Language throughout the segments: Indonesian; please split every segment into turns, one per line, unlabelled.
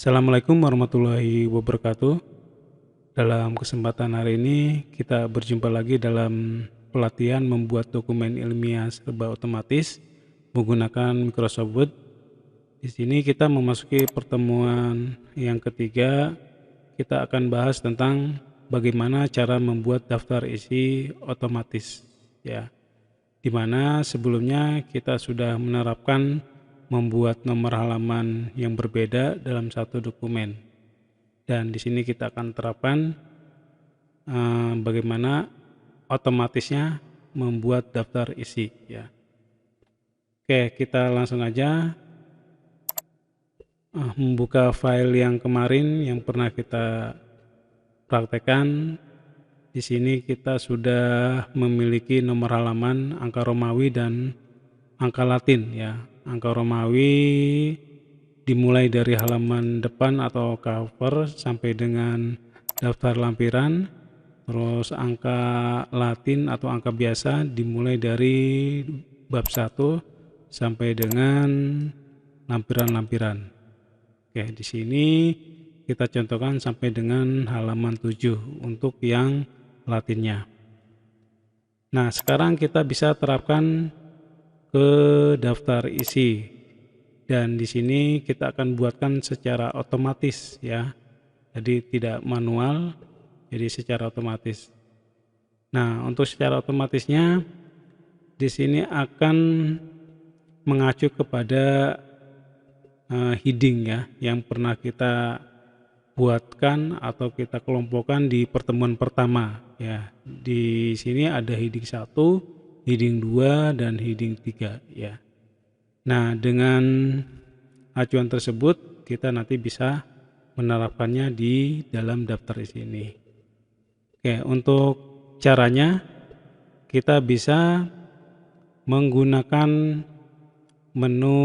Assalamualaikum warahmatullahi wabarakatuh. Dalam kesempatan hari ini kita berjumpa lagi dalam pelatihan membuat dokumen ilmiah serba otomatis menggunakan Microsoft Word. Di sini kita memasuki pertemuan yang ketiga. Kita akan bahas tentang bagaimana cara membuat daftar isi otomatis, ya. Dimana sebelumnya kita sudah menerapkan membuat nomor halaman yang berbeda dalam satu dokumen. Dan di sini kita akan terapkan bagaimana otomatisnya membuat daftar isi, ya. Oke, kita langsung aja membuka file yang kemarin yang pernah kita praktekkan. Di sini kita sudah memiliki nomor halaman, angka Romawi dan angka Latin, ya. Angka Romawi dimulai dari halaman depan atau cover sampai dengan daftar lampiran. Terus angka Latin atau angka biasa dimulai dari bab 1 sampai dengan lampiran-lampiran. Oke, di sini kita contohkan sampai dengan halaman 7 untuk yang Latinnya. Nah, sekarang kita bisa terapkan ke daftar isi. Dan di sini kita akan buatkan secara otomatis, ya. Jadi tidak manual, jadi secara otomatis. Nah, untuk secara otomatisnya di sini akan mengacu kepada heading, ya, yang pernah kita buatkan atau kita kelompokkan di pertemuan pertama, ya. Di sini ada heading 1, heading 2 dan heading 3, ya. Nah, dengan acuan tersebut kita nanti bisa menerapkannya di dalam daftar isi ini. Oke, untuk caranya kita bisa menggunakan menu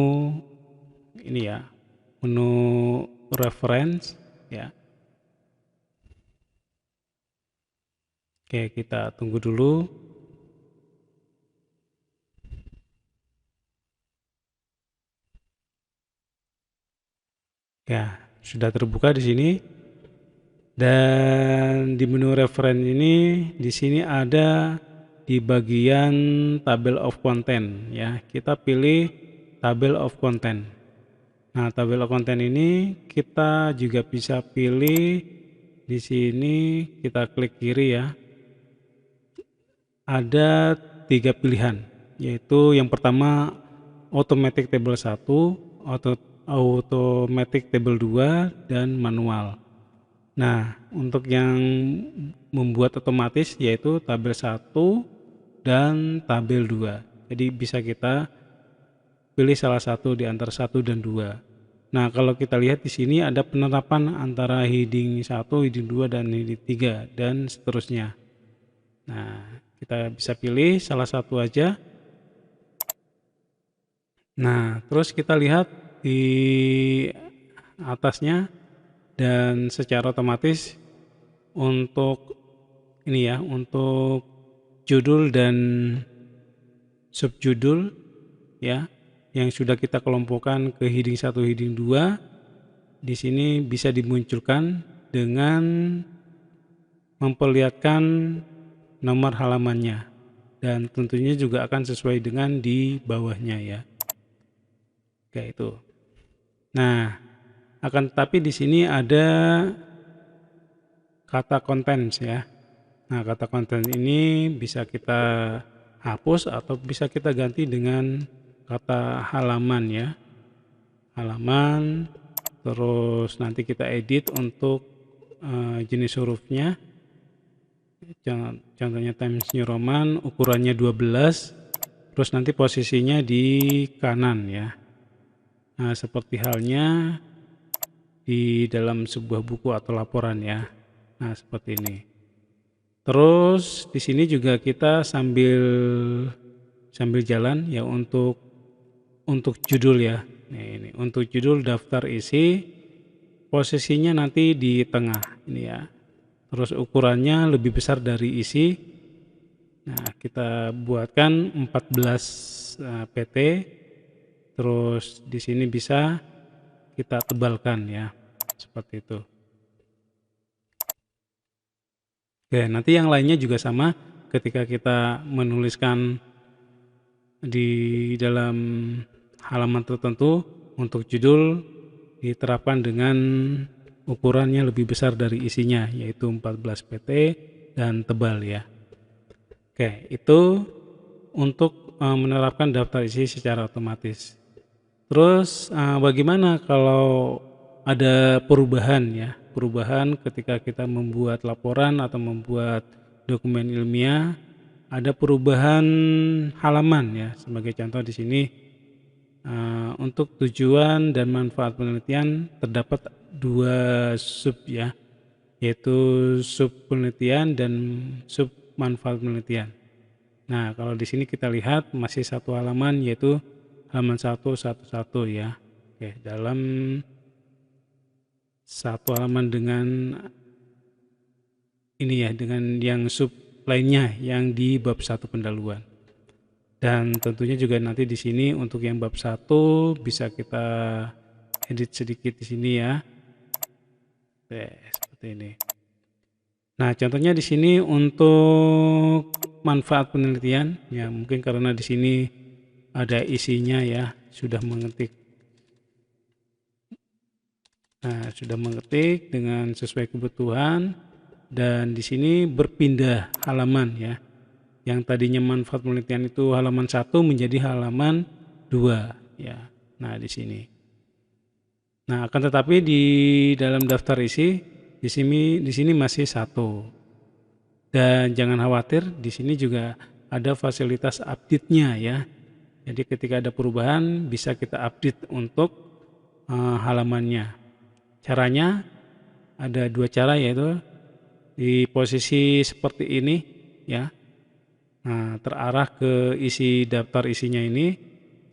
ini, ya, menu reference, ya. Oke, kita tunggu dulu. Ya, sudah terbuka di sini. Dan di menu reference ini di sini ada di bagian table of content, ya. Kita pilih table of content. Nah, table of content ini kita juga bisa pilih di sini, kita klik kiri, ya. Ada 3 pilihan, yaitu yang pertama automatic table 1, automatic table 2 dan manual. Nah, untuk yang membuat otomatis yaitu tabel 1 dan tabel 2. Jadi bisa kita pilih salah satu di antara 1 dan 2. Nah, kalau kita lihat di sini ada penerapan antara heading 1, heading 2 dan heading 3 dan seterusnya. Nah, kita bisa pilih salah satu aja. Nah, terus kita lihat di atasnya dan secara otomatis untuk ini, ya, untuk judul dan subjudul, ya, yang sudah kita kelompokkan ke heading 1, heading 2 di sini bisa dimunculkan dengan memperlihatkan nomor halamannya, dan tentunya juga akan sesuai dengan di bawahnya, ya. Kayak itu. Nah, akan tetapi di sini ada kata contents, ya. Nah, kata konten ini bisa kita hapus atau bisa kita ganti dengan kata halaman, ya. Halaman, terus nanti kita edit untuk jenis hurufnya. Contohnya Times New Roman, ukurannya 12, terus nanti posisinya di kanan, ya. Nah, seperti halnya di dalam sebuah buku atau laporan, ya. Nah, seperti ini. Terus di sini juga kita sambil jalan, ya, untuk judul, ya. Nah, ini untuk judul daftar isi, posisinya nanti di tengah ini, ya. Terus ukurannya lebih besar dari isi. Nah, kita buatkan 14 pt. Terus di sini bisa kita tebalkan, ya. seperti itu. Oke, nanti yang lainnya juga sama, ketika kita menuliskan di dalam halaman tertentu, untuk judul diterapkan dengan ukurannya lebih besar dari isinya, yaitu 14 pt dan tebal ya. Oke, itu untuk menerapkan daftar isi secara otomatis. Terus bagaimana kalau ada perubahan ya, perubahan ketika kita membuat laporan atau membuat dokumen ilmiah, ada perubahan halaman ya. Sebagai contoh di sini, untuk tujuan dan manfaat penelitian terdapat 2 sub ya, yaitu sub penelitian dan sub manfaat penelitian. Nah, kalau di sini kita lihat masih satu halaman, yaitu halaman 111 ya. Oke, dalam satu halaman dengan ini ya, dengan yang sub lainnya yang di bab 1 pendahuluan. Dan tentunya juga nanti di sini untuk yang bab 1 bisa kita edit sedikit di sini ya. Oke, seperti ini. Nah, contohnya di sini untuk manfaat penelitian ya, mungkin karena di sini ada isinya ya, sudah mengetik. Nah, sudah mengetik dengan sesuai kebutuhan, dan di sini berpindah halaman ya. Yang tadinya manfaat penelitian itu halaman 1 menjadi halaman 2 ya. Nah, di sini. Nah, akan tetapi di dalam daftar isi di sini masih 1. Dan jangan khawatir, di sini juga ada fasilitas update-nya ya. Jadi ketika ada perubahan bisa kita update untuk halamannya. Caranya ada 2 cara, yaitu di posisi seperti ini ya. Nah, terarah ke isi daftar isinya ini,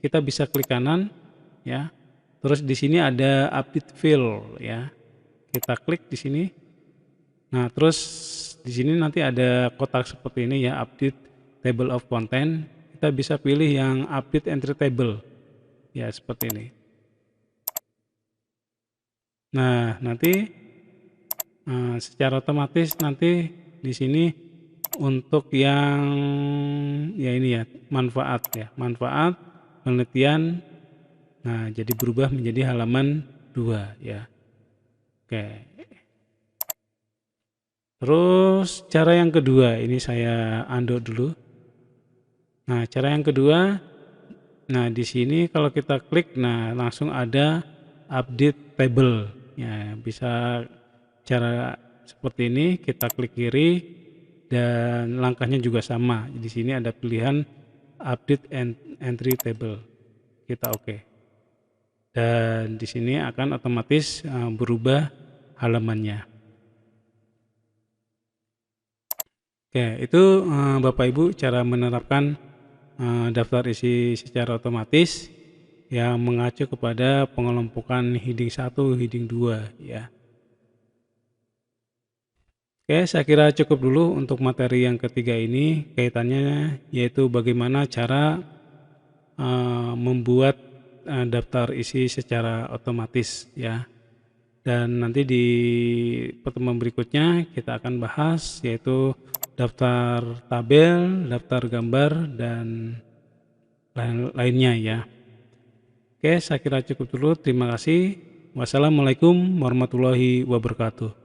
kita bisa klik kanan ya. Terus di sini ada update field ya. Kita klik di sini. Nah, terus di sini nanti ada kotak seperti ini ya, update table of content. Kita bisa pilih yang update entry table. Ya, seperti ini. Nah, nanti secara otomatis nanti di sini untuk yang ya ini ya, manfaat ya, manfaat penelitian. Nah, jadi berubah menjadi halaman 2 ya. Oke. Terus cara yang kedua, ini saya undo dulu. Nah, cara yang kedua, nah di sini kalau kita klik, nah langsung ada update table. Ya, bisa cara seperti ini, kita klik kiri dan langkahnya juga sama. Di sini ada pilihan update entry table. Kita oke. Dan di sini akan otomatis berubah halamannya. Oke, itu Bapak Ibu cara menerapkan daftar isi secara otomatis yang mengacu kepada pengelompokan heading 1, heading 2 ya. Oke, saya kira cukup dulu untuk materi yang ketiga ini, kaitannya yaitu bagaimana cara membuat daftar isi secara otomatis ya. Dan nanti di pertemuan berikutnya kita akan bahas yaitu daftar tabel, daftar gambar, dan lainnya ya. Oke, saya kira cukup dulu. Terima kasih. Wassalamualaikum warahmatullahi wabarakatuh.